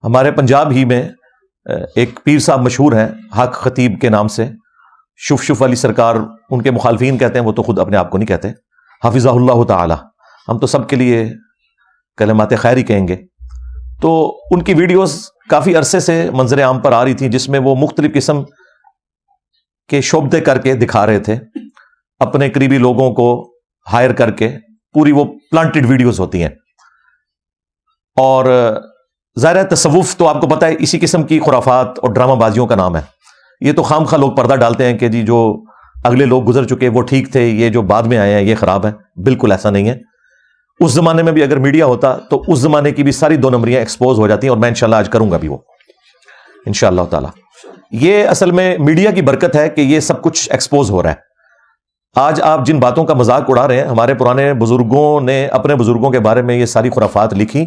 ہمارے پنجاب ہی میں ایک پیر صاحب مشہور ہیں حق خطیب کے نام سے، شف شف علی سرکار ان کے مخالفین کہتے ہیں، وہ تو خود اپنے آپ کو نہیں کہتے، حافظہ اللہ تعالی، ہم تو سب کے لیے کلمات خیر ہی کہیں گے۔ تو ان کی ویڈیوز کافی عرصے سے منظر عام پر آ رہی تھی، جس میں وہ مختلف قسم کے شعبدے کر کے دکھا رہے تھے، اپنے قریبی لوگوں کو ہائر کر کے، پوری وہ پلانٹڈ ویڈیوز ہوتی ہیں۔ اور ظاہر ہے تصوف تو آپ کو پتہ ہے اسی قسم کی خرافات اور ڈرامہ بازیوں کا نام ہے۔ یہ تو خام خواہ لوگ پردہ ڈالتے ہیں کہ جی جو اگلے لوگ گزر چکے وہ ٹھیک تھے، یہ جو بعد میں آئے ہیں یہ خراب ہے۔ بالکل ایسا نہیں ہے۔ اس زمانے میں بھی اگر میڈیا ہوتا تو اس زمانے کی بھی ساری دو نمبریاں ایکسپوز ہو جاتی ہیں، اور میں انشاءاللہ آج کروں گا بھی وہ انشاءاللہ تعالی۔ یہ اصل میں میڈیا کی برکت ہے کہ یہ سب کچھ ایکسپوز ہو رہا ہے۔ آج آپ جن باتوں کا مذاق اڑا رہے ہیں، ہمارے پرانے بزرگوں نے اپنے بزرگوں کے بارے میں یہ ساری خرافات لکھی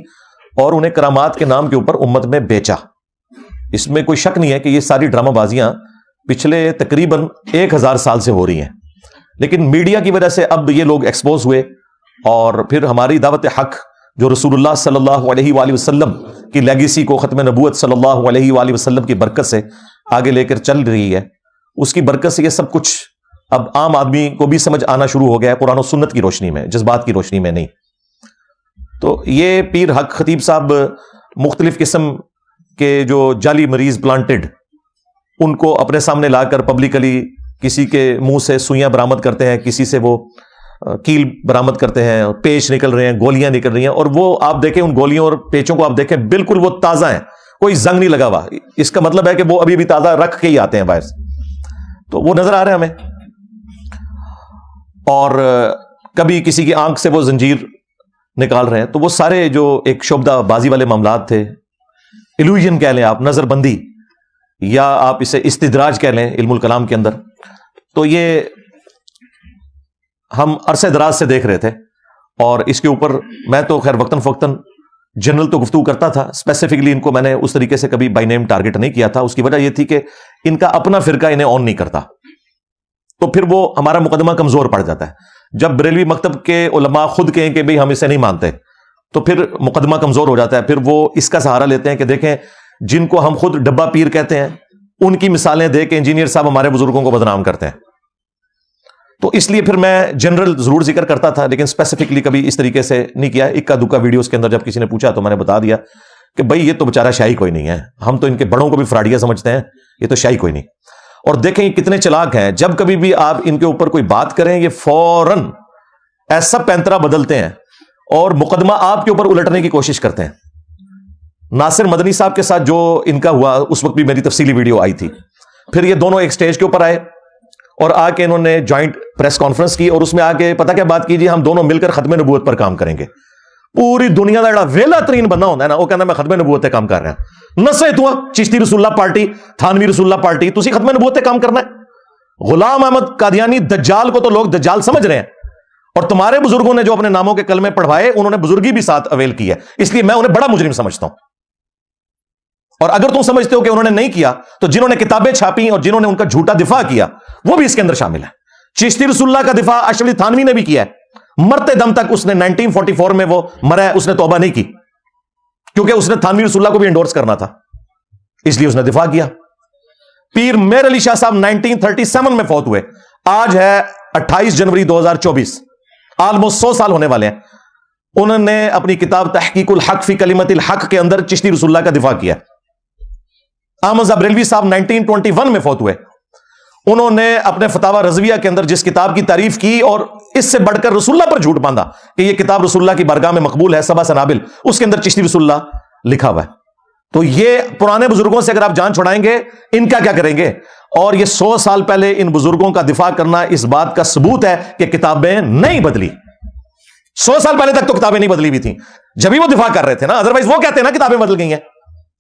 اور انہیں کرامات کے نام کے اوپر امت میں بیچا۔ اس میں کوئی شک نہیں ہے کہ یہ ساری ڈرامہ بازیاں پچھلے تقریباً 1000 سال سے ہو رہی ہیں، لیکن میڈیا کی وجہ سے اب یہ لوگ ایکسپوز ہوئے، اور پھر ہماری دعوت حق جو رسول اللہ صلی اللہ علیہ وآلہ وسلم کی لیگیسی کو، ختم نبوت صلی اللہ علیہ وآلہ وسلم کی برکت سے آگے لے کر چل رہی ہے، اس کی برکت سے یہ سب کچھ اب عام آدمی کو بھی سمجھ آنا شروع ہو گیا ہے، قرآن و سنت کی روشنی میں، جذبات کی روشنی میں نہیں۔ تو یہ پیر حق خطیب صاحب مختلف قسم کے جو جعلی مریض پلانٹڈ، ان کو اپنے سامنے لا کر پبلکلی کسی کے منہ سے سوئیاں برآمد کرتے ہیں، کسی سے وہ کیل برآمد کرتے ہیں، پیچ نکل رہے ہیں، گولیاں نکل رہی ہیں، اور وہ آپ دیکھیں ان گولیوں اور پیچوں کو، آپ دیکھیں بالکل وہ تازہ ہیں، کوئی زنگ نہیں لگا ہوا۔ اس کا مطلب ہے کہ وہ ابھی بھی تازہ رکھ کے ہی آتے ہیں باہر سے، تو وہ نظر آ رہے ہیں ہمیں۔ اور کبھی کسی کی آنکھ سے وہ زنجیر نکال رہے ہیں، تو وہ سارے جو ایک شعبدہ بازی والے معاملات تھے، ایلوژن کہہ لیں آپ، نظر بندی، یا آپ اسے استدراج کہہ لیں علم الکلام کے اندر، تو یہ ہم عرصہ دراز سے دیکھ رہے تھے۔ اور اس کے اوپر میں تو خیر وقتاً فوقتاً جنرل تو گفتگو کرتا تھا، اسپیسیفکلی ان کو میں نے اس طریقے سے کبھی بائی نیم ٹارگٹ نہیں کیا تھا۔ اس کی وجہ یہ تھی کہ ان کا اپنا فرقہ انہیں آن نہیں کرتا، تو پھر وہ ہمارا مقدمہ کمزور پڑ جاتا ہے۔ جب بریلوی مکتب کے علماء خود کہیں کہ بھئی ہم اسے نہیں مانتے، تو پھر مقدمہ کمزور ہو جاتا ہے۔ پھر وہ اس کا سہارا لیتے ہیں کہ دیکھیں جن کو ہم خود ڈبہ پیر کہتے ہیں، ان کی مثالیں دے کے انجینئر صاحب ہمارے بزرگوں کو بدنام کرتے ہیں۔ تو اس لیے پھر میں جنرل ضرور ذکر کرتا تھا، لیکن اسپیسیفکلی کبھی اس طریقے سے نہیں کیا۔ اکا دکا ویڈیوز کے اندر جب کسی نے پوچھا تو میں نے بتا دیا کہ بھئی یہ تو بیچارہ شاہی کوئی نہیں ہے، ہم تو ان کے بڑوں کو بھی فراڈیا سمجھتے ہیں، یہ تو شاہی کوئی نہیں۔ اور دیکھیں یہ کتنے چلاک ہیں، جب کبھی بھی آپ ان کے اوپر کوئی بات کریں یہ فوراً ایسا پینترا بدلتے ہیں اور مقدمہ آپ کے اوپر الٹنے کی کوشش کرتے ہیں۔ ناصر مدنی صاحب کے ساتھ جو ان کا ہوا، اس وقت بھی میری تفصیلی ویڈیو آئی تھی۔ پھر یہ دونوں ایک سٹیج کے اوپر آئے اور آ کے انہوں نے جوائنٹ پریس کانفرنس کی، اور اس میں آ کے پتہ کیا بات کیجیے، ہم دونوں مل کر ختم نبوت پر کام کریں گے۔ پوری دنیا کا جڑا ویلا ترین بندہ ہوتا ہے نا، وہ کہنا میں ختم نبوت پہ کام کر رہا ہوں۔ نسے تو چشتی رسول اللہ پارٹی، تھانوی رسول اللہ پارٹی، تسی ختم نبوت پہ کام کرنا ہے۔ غلام احمد قادیانی دجال کو تو لوگ دجال سمجھ رہے ہیں، اور تمہارے بزرگوں نے جو اپنے ناموں کے کلمے پڑھوائے انہوں نے بزرگی بھی ساتھ اویل کی ہے، اس لیے میں انہیں بڑا مجرم سمجھتا ہوں۔ اور اگر تم سمجھتے ہو کہ انہوں نے نہیں کیا، تو جنہوں نے کتابیں چھاپی اور جنہوں نے ان کا جھوٹا دفاع کیا وہ بھی اس کے اندر شامل ہے۔ چشتی رسول اللہ کا دفاع اشرف علی تھانوی نے بھی کیا ہے، مرتے دم تک اس نے 1944 میں وہ مرا ہے، اس نے توبہ نہیں کی، کیونکہ اس نے تھانوی رسول اللہ کو بھی انڈورس کرنا تھا، اس لیے اس نے دفاع کیا۔ پیر میر علی شاہ صاحب 1937 میں فوت ہوئے، آج ہے 28 جنوری 2024، آلموسٹ 100 سال ہونے والے ہیں۔ انہوں نے اپنی کتاب تحقیق الحق فی کلمت الحق کے اندر چشتی رسول اللہ کا دفاع کیا۔ احمد رضا بریلوی صاحب 1921 میں فوت ہوئے، انہوں نے اپنے فتاوی رضویہ کے اندر جس کتاب کی تعریف کی اور اس سے بڑھ کر رسول اللہ پر جھوٹ باندھا کہ یہ کتاب رسول اللہ کی بارگاہ میں مقبول ہے، سبع سنابل، اس کے اندر چشتی رسول اللہ لکھا ہوا ہے۔ تو یہ پرانے بزرگوں سے اگر آپ جان چھڑائیں گے، ان کا کیا کریں گے؟ اور یہ 100 سال پہلے ان بزرگوں کا دفاع کرنا اس بات کا ثبوت ہے کہ کتابیں نہیں بدلی۔ 100 سال پہلے تک تو کتابیں نہیں بدلی ہوئی تھیں، جب ہی وہ دفاع کر رہے تھے نا، ادروائز وہ کہتے ہیں نا کتابیں بدل گئی ہیں،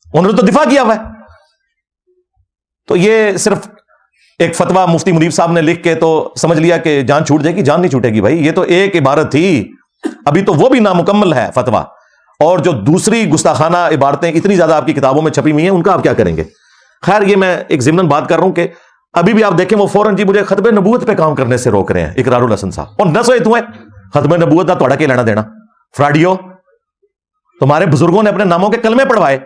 انہوں نے تو دفاع کیا ہوا ہے۔ تو یہ صرف ایک فتویٰ مفتی منیب صاحب نے لکھ کے تو سمجھ لیا کہ جان چھوٹ جائے گی، جان نہیں چھوٹے گی بھائی، یہ تو ایک عبارت تھی، ابھی تو وہ بھی نامکمل ہے فتویٰ، اور جو دوسری گستاخانہ عبارتیں اتنی زیادہ آپ کی کتابوں میں چھپی ہوئی ہیں ان کا آپ کیا کریں گے؟ خیر یہ میں ایک ضمن بات کر رہا ہوں کہ ابھی بھی آپ دیکھیں وہ فوراً جی مجھے ختم نبوت پہ کام کرنے سے روک رہے ہیں، اقرار الحسن صاحب، اور نہ سوئے تمہیں ختم نبوت کا توڑا کے لینا دینا، فراڈیو، تمہارے بزرگوں نے اپنے ناموں کے کلمے پڑھوائے،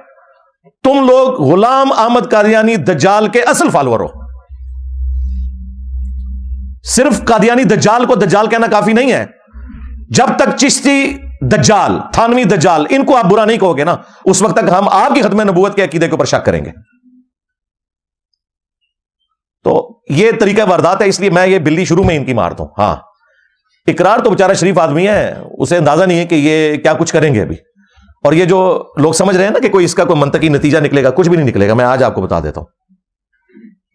تم لوگ غلام احمد قادیانی دجال کے اصل فالوور ہو. صرف قادیانی دجال کو دجال کہنا کافی نہیں ہے. جب تک چشتی دجال، تھانوی دجال، ان کو آپ برا نہیں کہو گے نا، اس وقت تک ہم آپ کی ختم نبوت کے عقیدے کے اوپر شک کریں گے. تو یہ طریقہ واردات ہے، اس لیے میں یہ بلی شروع میں ان کی مارتا ہوں. ہاں اقرار تو بیچارہ شریف آدمی ہے، اسے اندازہ نہیں ہے کہ یہ کیا کچھ کریں گے ابھی. اور یہ جو لوگ سمجھ رہے ہیں نا کہ کوئی اس کا کوئی منطقی نتیجہ نکلے گا، کچھ بھی نہیں نکلے گا. میں آج آپ کو بتا دیتا ہوں،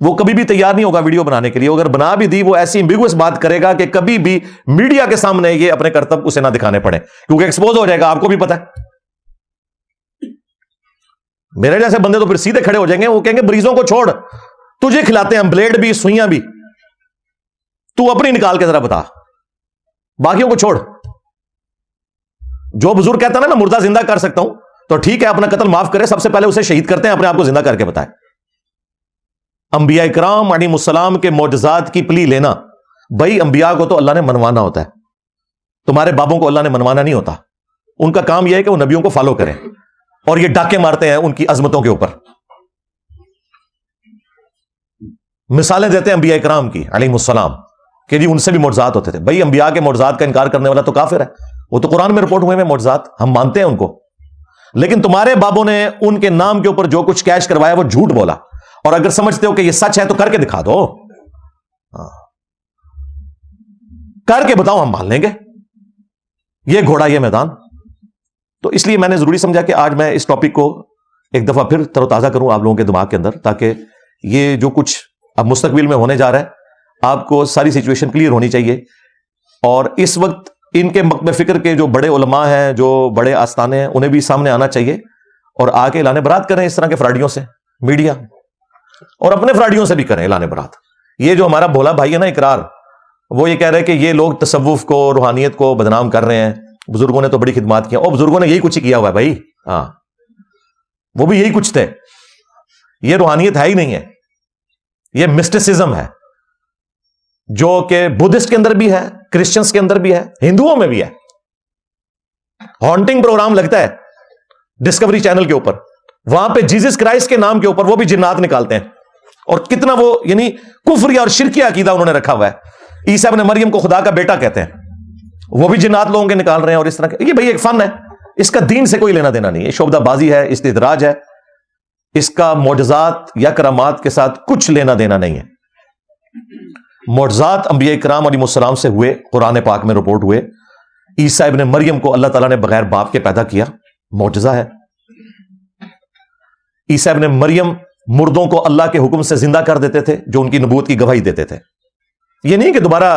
وہ کبھی بھی تیار نہیں ہوگا ویڈیو بنانے کے لیے. اگر بنا بھی دی، وہ ایسی ایمبیگوس بات کرے گا کہ کبھی بھی میڈیا کے سامنے یہ اپنے کرتب اسے نہ دکھانے پڑے، کیونکہ ایکسپوز ہو جائے گا. آپ کو بھی پتا ہے، میرے جیسے بندے تو پھر سیدھے کھڑے ہو جائیں گے. وہ کہیں گے مریضوں کو چھوڑ، تجھے کھلاتے ہیں بلیڈ بھی، سوئیاں بھی، تو اپنی نکال کے ذرا بتا، باقیوں کو چھوڑ. جو بزرگ کہتا نا مردہ زندہ کر سکتا ہوں، تو ٹھیک ہے اپنا قتل معاف کرے، سب سے پہلے اسے شہید کرتے ہیں، اپنے آپ کو زندہ کر کے بتائے. انبیاء کرام علیہ السلام کے معجزات کی پلی لینا، بھائی انبیاء کو تو اللہ نے منوانا ہوتا ہے، تمہارے بابوں کو اللہ نے منوانا نہیں ہوتا. ان کا کام یہ ہے کہ وہ نبیوں کو فالو کریں، اور یہ ڈاکے مارتے ہیں ان کی عظمتوں کے اوپر. مثالیں دیتے ہیں انبیاء کرام کی علیہ السلام کہ جی ان سے بھی معجزات ہوتے تھے. بھائی انبیاء کے معجزات کا انکار کرنے والا تو کافر ہے. وہ تو قرآن میں رپورٹ ہوئے ہیں معجزات، ہم مانتے ہیں ان کو. لیکن تمہارے بابوں نے ان کے نام کے اوپر جو کچھ کیش کروایا وہ جھوٹ بولا، اور اگر سمجھتے ہو کہ یہ سچ ہے تو کر کے دکھا دو، کر کے بتاؤ، ہم مان لیں گے. یہ گھوڑا، یہ میدان. تو اس لیے میں نے ضروری سمجھا کہ آج میں اس ٹاپک کو ایک دفعہ پھر تر و تازہ کروں آپ لوگوں کے دماغ کے اندر، تاکہ یہ جو کچھ اب مستقبل میں ہونے جا رہا ہے آپ کو ساری سچویشن کلیئر ہونی چاہیے. اور اس وقت ان کے مقب فکر کے جو بڑے علماء ہیں، جو بڑے آستانے ہیں، انہیں بھی سامنے آنا چاہیے اور آ کے اعلان برات کریں اس طرح کے فراڈیوں سے، میڈیا، اور اپنے فراڈیوں سے بھی کریں اعلان برات. یہ جو ہمارا بھولا بھائی ہے نا اقرار، وہ یہ کہہ رہے کہ یہ لوگ تصوف کو، روحانیت کو بدنام کر رہے ہیں، بزرگوں نے تو بڑی خدمات کی. اور بزرگوں نے یہی کچھ کیا ہوا ہے بھائی. ہاں وہ بھی یہی کچھ تھے. یہ روحانیت ہے ہی نہیں ہے، یہ مسٹسزم ہے، جو کہ بدھسٹ کے اندر بھی ہے، کرسچنس کے اندر بھی ہے، ہندوؤں میں بھی ہے. ہانٹنگ پروگرام لگتا ہے ڈسکوری چینل کے اوپر، وہاں پہ جیزس کرائسٹ کے نام کے اوپر وہ بھی جنات نکالتے ہیں. اور کتنا وہ یعنی کفری اور شرکی عقیدہ انہوں نے رکھا ہوا ہے. عیسیٰ ابن مریم کو خدا کا بیٹا کہتے ہیں، وہ بھی جنات لوگوں کے نکال رہے ہیں. اور اس طرح کے، یہ بھائی ایک فن ہے، اس کا دین سے کوئی لینا دینا نہیں ہے. شعبدہ بازی ہے، استدراج ہے، اس کا معجزات یا کرامات کے ساتھ کچھ لینا دینا نہیں ہے. معجزات انبیاء کرام علیہ السلام سے ہوئے، قرآن پاک میں رپورٹ ہوئے. عیسیٰ ابن مریم کو اللہ تعالیٰ نے بغیر باپ کے پیدا کیا، معجزہ ہے. عیسیٰ ابن مریم مردوں کو اللہ کے حکم سے زندہ کر دیتے تھے، جو ان کی نبوت کی گواہی دیتے تھے. یہ نہیں کہ دوبارہ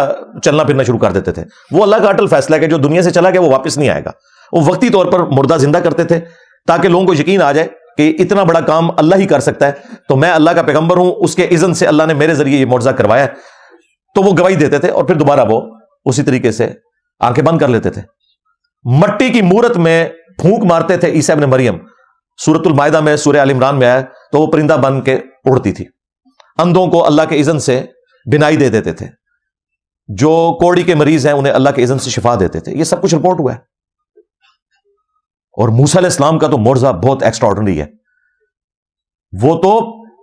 چلنا پھرنا شروع کر دیتے تھے، وہ اللہ کا اٹل فیصلہ ہے کہ جو دنیا سے چلا گیا وہ واپس نہیں آئے گا. وہ وقتی طور پر مردہ زندہ کرتے تھے تاکہ لوگوں کو یقین آ جائے کہ اتنا بڑا کام اللہ ہی کر سکتا ہے، تو میں اللہ کا پیغمبر ہوں، اس کے اذن سے اللہ نے میرے ذریعے یہ معجزہ کروایا ہے. تو وہ گواہی دیتے تھے اور پھر دوبارہ وہ اسی طریقے سے آنکھیں بند کر لیتے تھے. مٹی کی مورت میں پھونک مارتے تھے عیسیٰ ابن مریم. سورۃ المائدہ میں، سورہ آل عمران میں آیا تو وہ پرندہ بن کے اڑتی تھی. اندھوں کو اللہ کے اذن سے بینائی دے دیتے تھے. جو کوڑی کے مریض ہیں انہیں اللہ کے اذن سے شفا دیتے تھے. یہ سب کچھ رپورٹ ہوا ہے. اور موسیٰ علیہ السلام کا تو معجزہ بہت ایکسٹرا آرڈنری ہے. وہ تو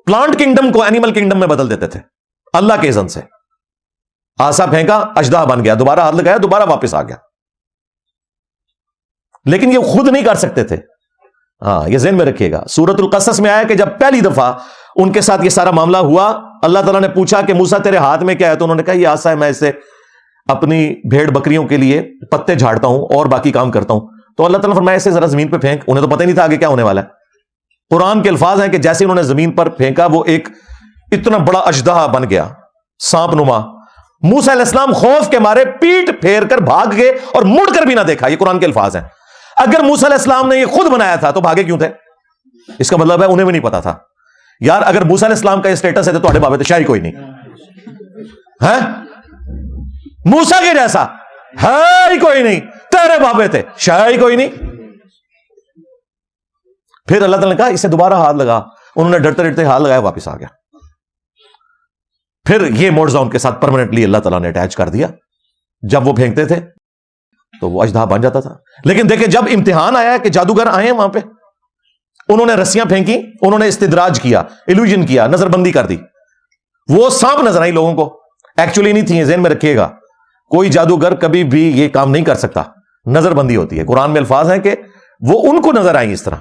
پلانٹ کنگڈم کو اینیمل کنگڈم میں بدل دیتے تھے اللہ کے اذن سے. آسا پھینکا، اژدہا بن گیا، دوبارہ ہاتھ لگایا، دوبارہ واپس آ گیا. لیکن یہ خود نہیں کر سکتے تھے. ہاں یہ ذہن میں رکھیے گا. سورۃ القصص میں آیا کہ جب پہلی دفعہ ان کے ساتھ یہ سارا معاملہ ہوا، اللہ تعالیٰ نے پوچھا کہ موسیٰ تیرے ہاتھ میں کیا ہے؟ تو انہوں نے کہا یہ آسا ہے، میں اسے اپنی بھیڑ بکریوں کے لیے پتے جھاڑتا ہوں اور باقی کام کرتا ہوں. تو اللہ تعالیٰ نے فرمایا اسے ذرا زمین پہ پھینک. انہیں تو پتہ ہی نہیں تھا آگے کیا ہونے والا ہے. قرآن کے الفاظ ہیں کہ جیسے انہوں نے زمین پر پھینکا وہ ایک اتنا بڑا اژدہا بن گیا، سانپ نما. موسیٰ علیہ السلام خوف کے مارے پیٹ پھیر کر بھاگ گئے اور مڑ کر بھی نہ دیکھا. یہ قرآن کے الفاظ ہیں. اگر موسیٰ علیہ السلام نے یہ خود بنایا تھا تو بھاگے کیوں تھے؟ اس کا مطلب ہے انہیں بھی نہیں پتا تھا. یار اگر موسیٰ علیہ السلام کا یہ سٹیٹس ہے تو تھوڑے بابے تو شاید کوئی نہیں ہے. موسیٰ کے جیسا ہے ہی کوئی نہیں، تیرے بابے تھے شاید کوئی نہیں. پھر اللہ تعالیٰ نے کہا اسے دوبارہ ہاتھ لگا. انہوں نے ڈرتے ڈرتے ہاتھ لگایا، واپس آ گیا. پھر یہ معجزہ ان کے ساتھ پرماننٹلی اللہ تعالیٰ نے اٹیچ کر دیا. جب وہ پھینکتے تھے تو وہ اژدہا بن جاتا تھا. لیکن دیکھیں جب امتحان آیا کہ جادوگر آئے ہیں وہاں پہ، انہوں نے رسیاں پھینکی, انہوں نے استدراج کیا, ایلوژن کیا, نظر بندی کر دی, وہ سانپ نظر آئی لوگوں کو, ایکچولی نہیں تھی. ذہن میں رکھیے گا, کوئی جادوگر کبھی بھی یہ کام نہیں کر سکتا, نظر بندی ہوتی ہے. قرآن میں الفاظ ہیں کہ وہ ان کو نظر آئیں اس طرح,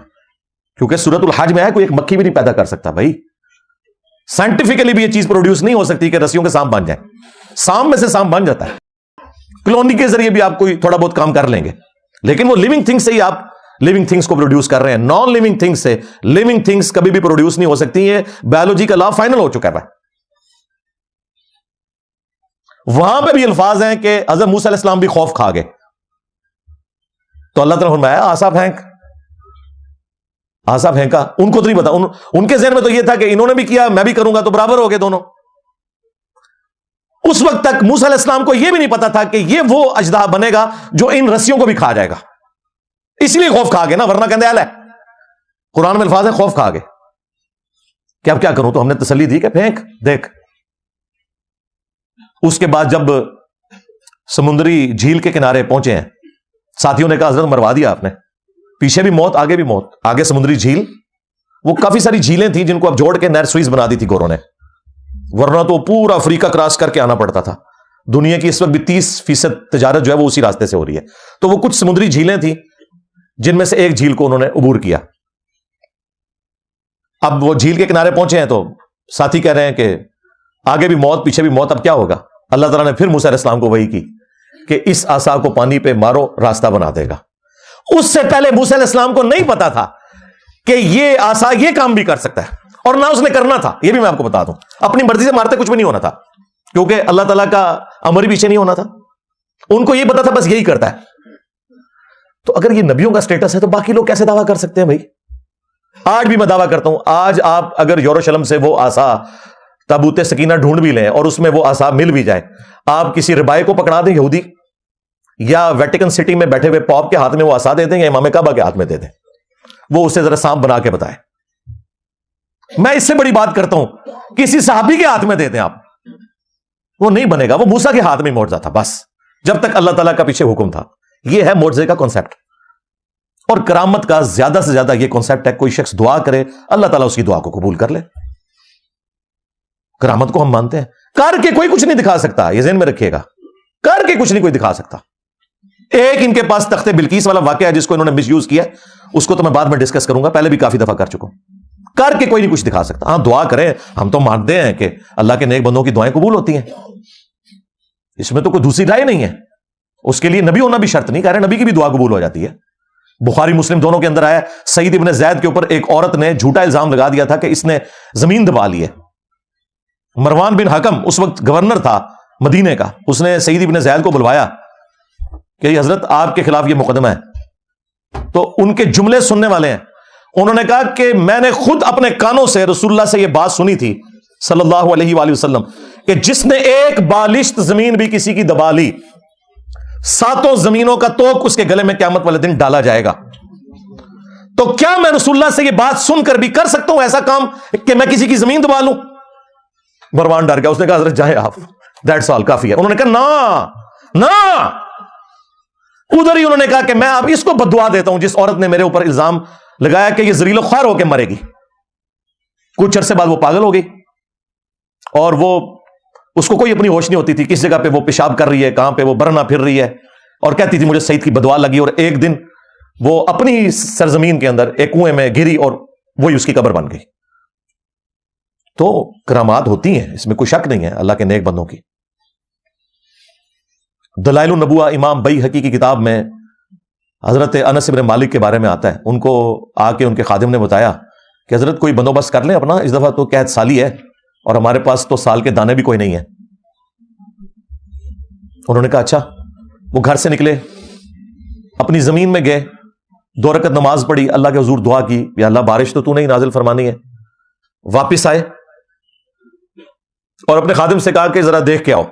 کیونکہ سورۃ الحج میں ہے کوئی ایک مکھی بھی نہیں پیدا کر سکتا بھائی. سائنٹیفکلی بھی یہ چیز پروڈیوس نہیں ہو سکتی کہ رسیوں کے سانپ بن جائیں. سانپ میں سے سانپ بن جاتا ہے, کلونی کے ذریعے بھی آپ کوئی تھوڑا بہت کام کر لیں گے, لیکن وہ لیونگ تھنگ سے ہی آپ لیونگ تھنگس کو پروڈیوس کر رہے ہیں. نان لیونگ تھنگس سے لیونگ تھنگس کبھی بھی پروڈیوس نہیں ہو سکتی. یہ بایولوجی کا لا فائنل ہو چکا ہے. وہاں پہ بھی الفاظ ہیں کہ حضرت موسیٰ علیہ السلام بھی خوف کھا گئے, تو اللہ تعالیٰ نے فرمایا آسا پھینک, آسا پھینکا. ان کو تو نہیں پتا, ان کے ذہن میں تو یہ تھا کہ انہوں نے بھی کیا میں بھی کروں گا تو برابر ہو گئے دونوں. اس وقت تک موسیٰ علیہ السلام کو یہ بھی نہیں پتا تھا کہ یہ وہ اژدہا بنے گا جو ان رسیوں کو بھی کھا جائے گا. اس لیے خوف کھا گئے نا, ورنہ کہندے ہے قرآن میں الفاظ ہے خوف کھا گئے. کہ اب کیا کروں, تو ہم نے تسلی دی کہ پھینک دیکھ. اس کے بعد جب سمندری جھیل کے کنارے پہنچے ہیں, ساتھیوں نے کہا حضرت مروا دیا آپ نے, پیچھے بھی موت آگے بھی موت. آگے سمندری جھیل, وہ کافی ساری جھیلیں تھیں جن کو اب جوڑ کے نہر سوئز بنا دی تھی گوروں نے, ورنہ تو پورا افریقہ کراس کر کے آنا پڑتا تھا. دنیا کی اس وقت بھی 30% تجارت جو ہے وہ اسی راستے سے ہو رہی ہے. تو وہ کچھ سمندری جھیلیں تھیں جن میں سے ایک جھیل کو انہوں نے عبور کیا. اب وہ جھیل کے کنارے پہنچے ہیں تو ساتھی کہہ رہے ہیں کہ آگے بھی موت پیچھے بھی موت, اب کیا ہوگا. اللہ تعالیٰ نے پھر موسیٰ علیہ السلام کو وحی کی کہ اس عصا کو پانی پہ مارو, راستہ بنا دے گا. اس سے پہلے موسیٰ علیہ السلام کو نہیں پتا تھا کہ یہ عصا یہ کام بھی کر سکتا ہے, اور نہ اس نے کرنا تھا. یہ بھی میں آپ کو بتا دوں, اپنی مرضی سے مارتے کچھ بھی نہیں ہونا تھا, کیونکہ اللہ تعالیٰ کا امر پیچھے نہیں ہونا تھا. ان کو یہ پتا تھا بس یہی کرتا ہے. تو اگر یہ نبیوں کا سٹیٹس ہے تو باقی لوگ کیسے دعویٰ کر سکتے ہیں بھائی. آج بھی میں دعویٰ کرتا ہوں, آج آپ اگر یروشلم سے وہ عصا تابوت سکینہ ڈھونڈ بھی لیں اور اس میں وہ عصا مل بھی جائے, آپ کسی ربائے کو پکڑا دیں یہودی, یا ویٹیکن سٹی میں بیٹھے ہوئے پوپ کے ہاتھ میں وہ عصا دے دیں, یا امام کعبہ کے ہاتھ میں دے دیں, وہ اسے ذرا سانپ بنا کے بتائے. میں اس سے بڑی بات کرتا ہوں, کسی صحابی کے ہاتھ میں دے دیں آپ, وہ نہیں بنے گا. وہ موسیٰ کے ہاتھ میں معجزہ تھا بس, جب تک اللہ تعالیٰ کا پیچھے حکم تھا. یہ ہے معجزے کا کانسیپٹ. اور کرامت کا زیادہ سے زیادہ یہ کانسیپٹ ہے, کوئی شخص دعا کرے اللہ تعالیٰ اس کی دعا کو قبول کر لے. کرامت کو ہم مانتے ہیں, کر کے کوئی کچھ نہیں دکھا سکتا, یہ ذہن میں رکھیے گا, کر کے کچھ نہیں کوئی دکھا سکتا. ایک ان کے پاس تخت بلقیس والا واقعہ ہے جس کو انہوں نے مس یوز کیا, اس کو تو میں بعد میں ڈسکس کروں گا, پہلے بھی کافی دفعہ کر چکا ہوں. کر کے کوئی نہیں کچھ دکھا سکتا. ہاں دعا کریں, ہم تو مانتے ہیں کہ اللہ کے نیک بندوں کی دعائیں قبول ہوتی ہیں, اس میں تو کوئی دوسری رائے نہیں ہے. اس کے لیے نبی ہونا بھی شرط نہیں, کہہ رہے نبی کی بھی دعا قبول ہو جاتی ہے. بخاری مسلم دونوں کے اندر آیا, سعید ابن زید کے اوپر ایک عورت نے جھوٹا الزام لگا دیا تھا کہ اس نے زمین دبا لی ہے. مروان بن حکم اس وقت گورنر تھا مدینے کا, اس نے سعید ابن زید کو بلوایا کہ حضرت آپ کے خلاف یہ مقدمہ ہے. تو ان کے جملے سننے والے ہیں, انہوں نے کہا کہ میں نے خود اپنے کانوں سے رسول اللہ سے یہ بات سنی تھی صلی اللہ علیہ وآلہ وسلم کہ جس نے ایک بالشت زمین بھی کسی کی دبا لی, 7 زمینوں کا توق اس کے گلے میں قیامت والے دن ڈالا جائے گا. تو کیا میں رسول اللہ سے یہ بات سن کر بھی کر سکتا ہوں ایسا کام کہ میں کسی کی زمین دبا لوں؟ مروان ڈر گیا, اس نے کہا حضرت جائیں آپ, دیٹس آل, کافی ہے. انہوں نے کہا نا. ادھر ہی انہوں نے کہا کہ میں اب اس کو بددعا دیتا ہوں جس عورت نے میرے اوپر الزام لگایا کہ یہ ذلیل و خوار ہو کے مرے گی. کچھ عرصے بعد وہ پاگل ہو گئی, اور وہ اس کو کوئی اپنی ہوش نہیں ہوتی تھی, کس جگہ پہ وہ پیشاب کر رہی ہے, کہاں پہ وہ برنا پھر رہی ہے, اور کہتی تھی مجھے سعید کی بددعا لگی. اور ایک دن وہ اپنی سرزمین کے اندر ایک کنویں میں گری اور وہی اس کی قبر بن گئی. تو کرامات ہوتی ہیں, اس میں کوئی شک نہیں ہے اللہ کے نیک بندوں کی. دلائل النبوہ امام بیہقی کی کتاب میں حضرت انس بن مالک کے بارے میں آتا ہے. ان کو آ کے ان کے خادم نے بتایا کہ حضرت کوئی بندوبست کر لیں اپنا, اس دفعہ تو قحط سالی ہے اور ہمارے پاس تو سال کے دانے بھی کوئی نہیں ہے. انہوں نے کہا اچھا. وہ گھر سے نکلے, اپنی زمین میں گئے, 2 رکعت نماز پڑھی, اللہ کے حضور دعا کی, یا اللہ بارش تو نہیں نازل فرمانی ہے. واپس آئے اور اپنے خادم سے کہا کہ ذرا دیکھ کے آؤ.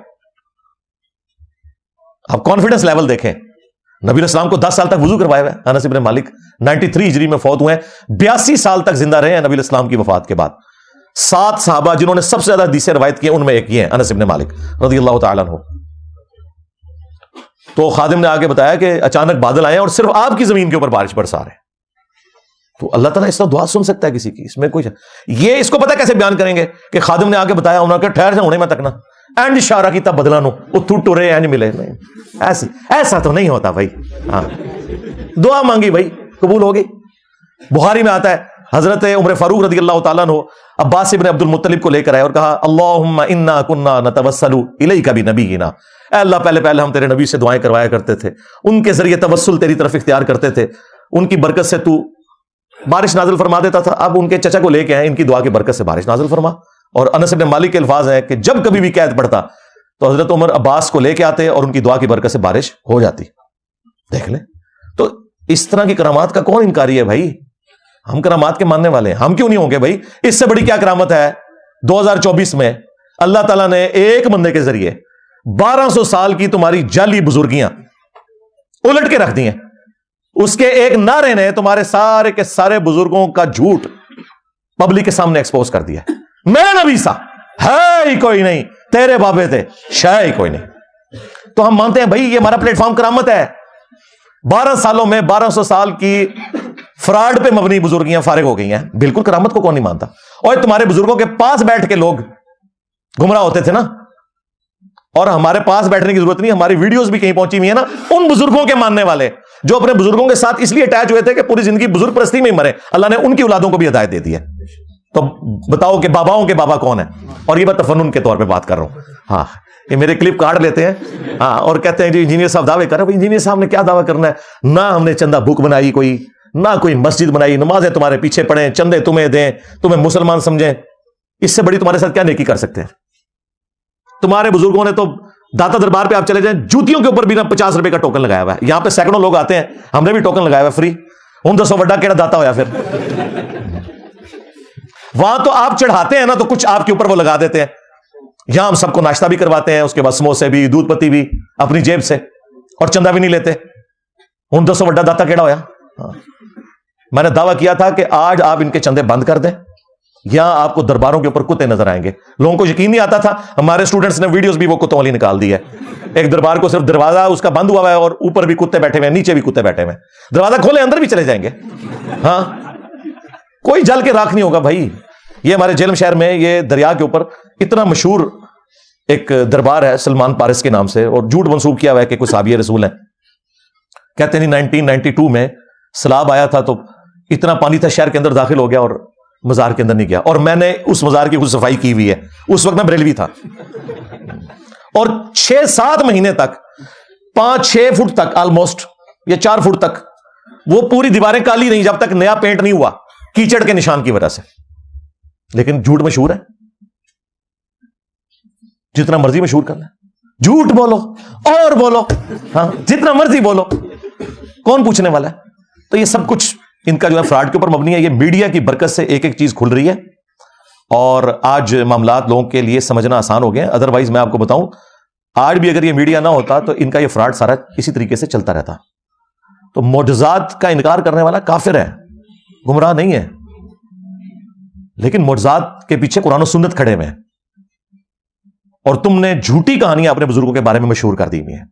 اب کانفیڈنس لیول دیکھیں, نبی علیہ السلام کو 10 سال تک وضو کروائے ہوئے. انس بن مالک 93 ہجری میں فوت ہوئے ہیں, 82 سال تک زندہ رہے ہیں نبی علیہ السلام کی وفات کے بعد. 7 صحابہ جنہوں نے سب سے زیادہ حدیثیں روایت کی ہیں ان میں ایک یہ ہیں انس بن مالک رضی اللہ تعالیٰ عنہ. تو خادم نے آگے بتایا کہ اچانک بادل آئے اور صرف آپ کی زمین کے اوپر بارش برسا رہے. تو اللہ تعالیٰ اس طرح دعا سن سکتا ہے کسی کی؟ اس میں کوئی یہ اس کو پتہ کیسے بیان کریں گے کہ خادم نے آ کے بتایا انہوں نے کہ ٹھہر سے ہونے میں تک نہ اینڈ اشارہ کی تب بدلا نو اتھو ٹورے اینج ملے. نہیں ایسا تو نہیں ہوتا بھائی. ہاں دعا مانگی بھائی قبول ہوگی. بخاری میں آتا ہے حضرت عمر فاروق رضی اللہ تعالیٰ عنہ عباس ابن عبد المطلب کو لے کر آئے اور کہا اللہم انا کنا نتوسل الیک بنبینا، اے اللہ پہلے ہم تیرے نبی سے دعائیں کروایا کرتے تھے، ان کے ذریعے توسل تیری طرف اختیار کرتے تھے، ان کی برکت سے تو بارش نازل فرما دیتا تھا. اب ان کے چچا کو لے کے آئے، ان کی دعا کی برکت سے بارش نازل فرما. اور انس بن مالک کے الفاظ ہیں کہ جب کبھی بھی قحط پڑتا تو حضرت عمر عباس کو لے کے آتے اور ان کی دعا کی برکت سے بارش ہو جاتی. دیکھ لیں تو اس طرح کی کرامات کا کون انکاری ہے بھائی؟ ہم کرامات کے ماننے والے ہیں، ہم کیوں نہیں ہوں گے بھائی؟ اس سے بڑی کیا کرامت ہے 2024 میں اللہ تعالیٰ نے ایک بندے کے ذریعے 1200 سال کی تمہاری جعلی بزرگیاں الٹ کے رکھ دی ہیں. اس کے ایک نعرے نے تمہارے سارے کے سارے بزرگوں کا جھوٹ پبلک کے سامنے ایکسپوز کر دیا. میرا نبی سا ہے ہی کوئی نہیں، تیرے بابے تھے شے ہی کوئی نہیں. تو ہم مانتے ہیں بھائی یہ ہمارا پلیٹ فارم کرامت ہے. 12 سالوں میں 1200 سال کی فراڈ پہ مبنی بزرگیاں فارغ ہو گئی ہیں. بالکل کرامت کو کون نہیں مانتا؟ اور تمہارے بزرگوں کے پاس بیٹھ کے لوگ گمراہ ہوتے تھے نا، اور ہمارے پاس بیٹھنے کی ضرورت نہیں، ہماری ویڈیوز بھی کہیں پہنچی ہوئی ہیں نا. ان بزرگوں کے ماننے والے جو اپنے بزرگوں کے ساتھ اس لیے اٹیچ ہوئے تھے کہ پوری زندگی بزرگ پرستی میں ہی مرے، اللہ نے ان کی اولادوں کو بھی ہدایت دے دی ہے. تو بتاؤ کہ باباؤں کے بابا کون ہیں؟ اور یہ میں تفنن کے طور پہ بات کر رہا ہوں. ہاں یہ میرے کلپ کاٹ لیتے ہیں ہاں اور کہتے ہیں جی انجینئر صاحب دعوے کر رہے ہیں. انجینئر صاحب نے کیا دعویٰ کرنا ہے؟ نہ ہم نے چندہ بک بنائی کوئی، نہ کوئی مسجد بنائی، نمازیں تمہارے پیچھے پڑھیں، چندے تمہیں دیں، تمہیں مسلمان سمجھیں. اس سے بڑی تمہارے ساتھ کیا نیکی کر سکتے ہیں؟ تمہارے بزرگوں نے تو داتا دربار پہ آپ چلے جائیں، جوتیوں کے اوپر بھی نا 50 روپے کا ٹوکن لگایا ہوا ہے. یہاں پہ سینکڑوں لوگ آتے ہیں، ہم نے بھی ٹوکن لگایا ہوا ہے فری. ہوں دسو وڈا کیڑا داتا ہویا پھر؟ وہاں تو آپ چڑھاتے ہیں نا تو کچھ آپ کے اوپر وہ لگا دیتے ہیں. یہاں ہم سب کو ناشتہ بھی کرواتے ہیں، اس کے بعد سموسے بھی، دودھ پتی بھی اپنی جیب سے، اور چندہ بھی نہیں لیتے. ہوں دسو وڈا داتا کیڑا ہویا؟ میں نے دعویٰ کیا تھا کہ آج آپ ان کے چندے بند کر دیں، یہاں آپ کو درباروں کے اوپر کتے نظر آئیں گے. لوگوں کو یقین نہیں آتا تھا، ہمارے اسٹوڈنٹس نے ویڈیوز بھی وہ کتوں والی نکال دی ہے. ایک دربار کو صرف دروازہ اس کا بند ہوا ہے اور اوپر بھی کتے بیٹھے ہوئے ہیں، نیچے بھی کتے بیٹھے ہوئے ہیں. دروازہ کھولے اندر بھی چلے جائیں گے. ہاں کوئی جل کے راکھ نہیں ہوگا بھائی. یہ ہمارے جیلم شہر میں یہ دریا کے اوپر اتنا مشہور ایک دربار ہے سلمان پارس کے نام سے، اور جھوٹ منسوب کیا ہوا ہے کہ کوئی صحابی رسول ہیں. کہتے ہیں 1992 میں سیلاب آیا تھا تو اتنا پانی تھا شہر کے اندر داخل ہو گیا اور مزار کے اندر نہیں گیا. اور میں نے اس مزار کی کچھ صفائی کی ہوئی ہے، اس وقت میں بریلوی تھا. اور 6-7 مہینے تک 5-6 فٹ تک آلموسٹ یا 4 فٹ تک وہ پوری دیواریں کالی نہیں جب تک نیا پینٹ نہیں ہوا، کیچڑ کے نشان کی وجہ سے. لیکن جھوٹ مشہور ہے، جتنا مرضی مشہور کرنا ہے، جھوٹ بولو اور بولو، ہاں جتنا مرضی بولو، کون پوچھنے والا ہے؟ تو یہ سب کچھ ان کا جو ہے فراڈ کے اوپر مبنی ہے. یہ میڈیا کی برکت سے ایک ایک چیز کھل رہی ہے اور آج معاملات لوگوں کے لیے سمجھنا آسان ہو گئے ہیں. ادروائز میں آپ کو بتاؤں آج بھی اگر یہ میڈیا نہ ہوتا تو ان کا یہ فراڈ سارا اسی طریقے سے چلتا رہتا. تو معجزات کا انکار کرنے والا کافر ہے، گمراہ نہیں ہے. لیکن معجزات کے پیچھے قرآن و سنت کھڑے ہوئے ہیں، اور تم نے جھوٹی کہانیاں اپنے بزرگوں کے بارے میں مشہور کر دی ہوئی ہیں.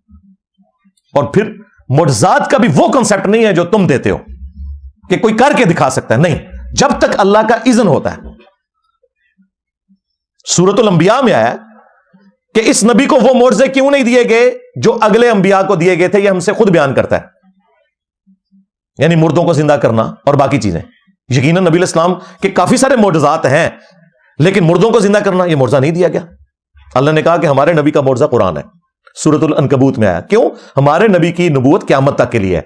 اور پھر معجزات کا بھی وہ کنسپٹ نہیں ہے جو تم دیتے ہو کہ کوئی کر کے دکھا سکتا ہے. نہیں، جب تک اللہ کا اذن ہوتا ہے. سورۃ الانبیاء میں آیا کہ اس نبی کو وہ معجزے کیوں نہیں دیے گئے جو اگلے انبیاء کو دیے گئے تھے. یہ ہم سے خود بیان کرتا ہے، یعنی مردوں کو زندہ کرنا اور باقی چیزیں. یقیناً نبی علیہ السلام کے کافی سارے معجزات ہیں، لیکن مردوں کو زندہ کرنا یہ معجزہ نہیں دیا گیا. اللہ نے کہا کہ ہمارے نبی کا معجزہ قرآن ہے. سورۃ العنکبوت میں آیا. کیوں؟ ہمارے نبی کی نبوت قیامت تک کے لیے ہے.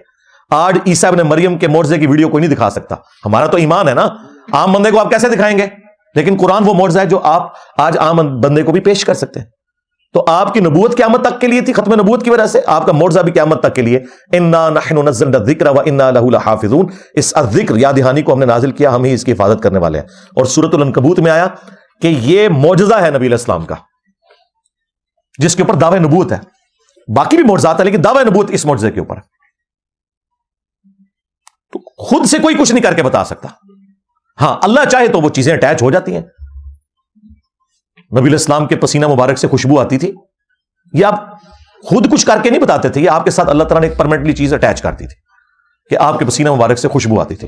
آج عیسیٰ ابن مریم کے معجزے کی ویڈیو کوئی نہیں دکھا سکتا. ہمارا تو ایمان ہے نا، عام بندے کو آپ کیسے دکھائیں گے؟ لیکن قرآن وہ معجزہ ہے جو آپ آج عام بندے کو بھی پیش کر سکتے ہیں. تو آپ کی نبوت قیامت تک کے لیے تھی، ختم نبوت کی وجہ سے آپ کا معجزہ بھی قیامت تک کے لیے. انا نحن نزلنا الذکر وانا له لحافظون. اس ذکر یاد دہانی کو ہم نے نازل کیا، ہم ہی اس کی حفاظت کرنے والے ہیں. اور سورۃ العنکبوت میں آیا کہ یہ معجزہ ہے نبی علیہ السلام کا جس کے اوپر دعوی نبوت ہے. باقی بھی معجزات ہے لیکن دعوی نبوت اس معجزے کے اوپر ہے. تو خود سے کوئی کچھ نہیں کر کے بتا سکتا. ہاں اللہ چاہے تو وہ چیزیں اٹیچ ہو جاتی ہیں. نبی علیہ السلام کے پسینہ مبارک سے خوشبو آتی تھی، یہ آپ خود کچھ کر کے نہیں بتاتے تھے، یہ آپ کے ساتھ اللہ تعالیٰ نے ایک پرماننٹلی چیز اٹیچ کرتی تھی کہ آپ کے پسینہ مبارک سے خوشبو آتی تھی.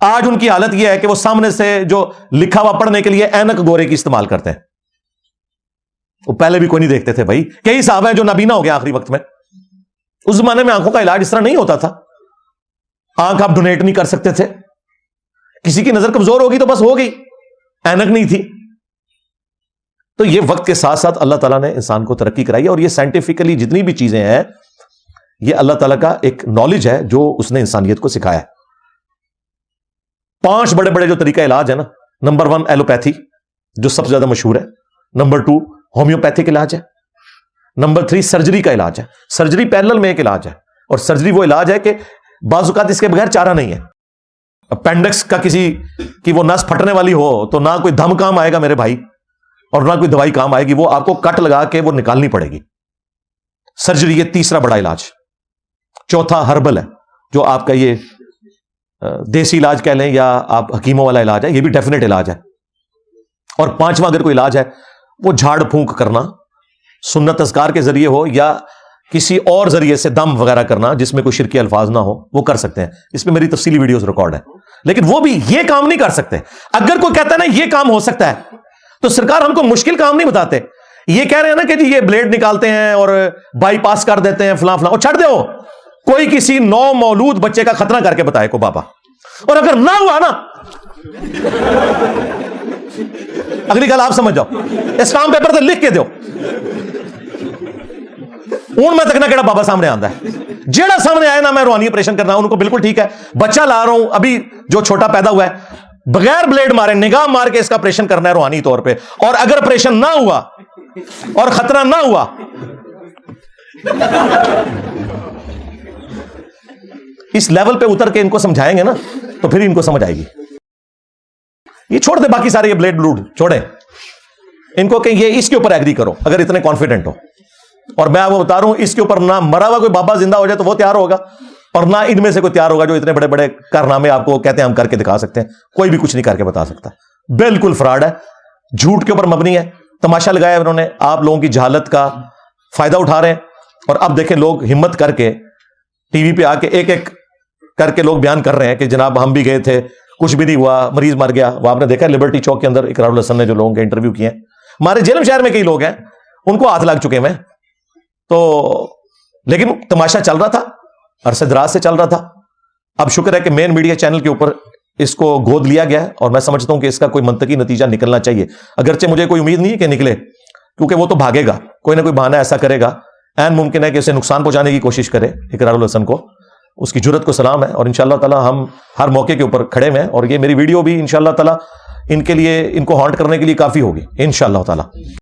آج ان کی حالت یہ ہے کہ وہ سامنے سے جو لکھا ہوا پڑھنے کے لیے اینک گورے کی استعمال کرتے ہیں. وہ پہلے بھی کوئی نہیں دیکھتے تھے بھائی. کئی صاحب ہیں جو نابینا ہو گیا آخری وقت میں. اس زمانے میں آنکھوں کا علاج اس طرح نہیں ہوتا تھا. آنکھ آپ ڈونیٹ نہیں کر سکتے تھے. کسی کی نظر کمزور ہوگی تو بس ہو گئی, اینک نہیں تھی. تو یہ وقت کے ساتھ ساتھ اللہ تعالیٰ نے انسان کو ترقی کرائی ہے, اور یہ سائنٹیفکلی جتنی بھی چیزیں ہیں یہ اللہ تعالیٰ کا ایک نالج ہے جو اس نے انسانیت کو سکھایا ہے. 5 بڑے بڑے جو طریقہ علاج ہے نا, نمبر 1 ایلوپیتھی جو سب سے زیادہ مشہور ہے. نمبر 2 ہومیوپیتھک علاج ہے. نمبر 3 سرجری کا علاج ہے. سرجری پیرلل میں ایک علاج ہے, اور سرجری وہ علاج ہے کہ بعض اوقات اس کے بغیر چارہ نہیں ہے. اپینڈکس کا کسی کی وہ نس پھٹنے والی ہو تو نہ کوئی دم کام آئے گا میرے بھائی, اور نہ کوئی دوائی کام آئے گی, وہ آپ کو کٹ لگا کے وہ نکالنی پڑے گی. سرجری یہ تیسرا بڑا علاج. چوتھا ہربل ہے جو آپ کا یہ دیسی علاج کہہ لیں یا آپ حکیموں والا علاج ہے, یہ بھی ڈیفینیٹ علاج ہے. اور 5واں اگر کوئی علاج ہے وہ جھاڑ پھونک کرنا, سنت اذکار کے ذریعے ہو یا کسی اور ذریعے سے دم وغیرہ کرنا جس میں کوئی شرکی الفاظ نہ ہو, وہ کر سکتے ہیں. اس میں میری تفصیلی ویڈیوز ریکارڈ ہے. لیکن وہ بھی یہ کام نہیں کر سکتے. اگر کوئی کہتا ہے نا یہ کام ہو سکتا ہے تو سرکار ہم کو مشکل کام نہیں بتاتے. یہ کہہ رہے ہیں نا کہ جی یہ بلیڈ نکالتے ہیں اور بائی پاس کر دیتے ہیں فلاں فلاں, اور چھڑ دو کوئی کسی نو مولود بچے کا ختنہ کر کے بتائے کو بابا, اور اگر نہ ہوا نا اگلی گل آپ سمجھ جاؤ, اسٹامپ پیپر سے لکھ کے دو. ہوں میں تکنا کہڑا بابا سامنے آندا ہے, جیڑا سامنے آئے نا میں روحانی آپریشن کرنا ان کو بالکل ٹھیک ہے. بچہ لا رہا ہوں ابھی جو چھوٹا پیدا ہوا ہے, بغیر بلیڈ مارے نگاہ مار کے اس کا آپریشن کرنا ہے روحانی طور پہ. اور اگر آپریشن نہ ہوا اور خطرہ نہ ہوا اس لیول پہ اتر کے ان کو سمجھائیں گے نا تو پھر ان کو سمجھ آئے گی. یہ چھوڑ دے باقی سارے یہ بلیڈ بلوڈ چھوڑیں, ان کو کہ یہ اس کے اوپر ایگری کرو اگر اتنے کانفیڈنٹ ہو. اور میں آپ کو بتا رہا ہوں اس کے اوپر نہ مرا ہوا کوئی بابا زندہ ہو جائے تو وہ تیار ہوگا, اور نہ ان میں سے کوئی تیار ہوگا جو اتنے بڑے بڑے کارنامے آپ کو کہتے ہیں ہم کر کے دکھا سکتے ہیں. کوئی بھی کچھ نہیں کر کے بتا سکتا. بالکل فراڈ ہے, جھوٹ کے اوپر مبنی ہے. تماشا لگایا انہوں نے, آپ لوگوں کی جہالت کا فائدہ اٹھا رہے ہیں. اور اب دیکھیں لوگ ہمت کر کے ٹی وی پہ آ کے ایک ایک کر کے لوگ بیان کر رہے ہیں کہ جناب ہم بھی گئے تھے, کچھ بھی نہیں ہوا, مریض مر گیا. وہ آپ نے دیکھا لبرٹی چوک کے اندر اقرار الحسن نے جو لوگوں کے انٹرویو کیے ہیں, ہمارے جیلم شہر میں کئی لوگ ہیں ان کو ہاتھ لگ چکے ہیں. تو لیکن تماشا چل رہا تھا, عرصے دراز سے چل رہا تھا. اب شکر ہے کہ مین میڈیا چینل کے اوپر اس کو گود لیا گیا ہے, اور میں سمجھتا ہوں کہ اس کا کوئی منطقی نتیجہ نکلنا چاہیے. اگرچہ مجھے کوئی امید نہیں ہے کہ نکلے, کیونکہ وہ تو بھاگے گا, کوئی نہ کوئی بہانہ ایسا کرے گا. عین ممکن ہے کہ اسے نقصان پہنچانے کی کوشش کرے اقرار الحسن کو. اس کی جرت کو سلام ہے, اور انشاءاللہ تعالی ہم ہر موقع کے اوپر کھڑے ہیں. اور یہ میری ویڈیو بھی انشاءاللہ تعالی ان کے لیے, ان کو ہانٹ کرنے کے لیے کافی ہوگی انشاءاللہ تعالی.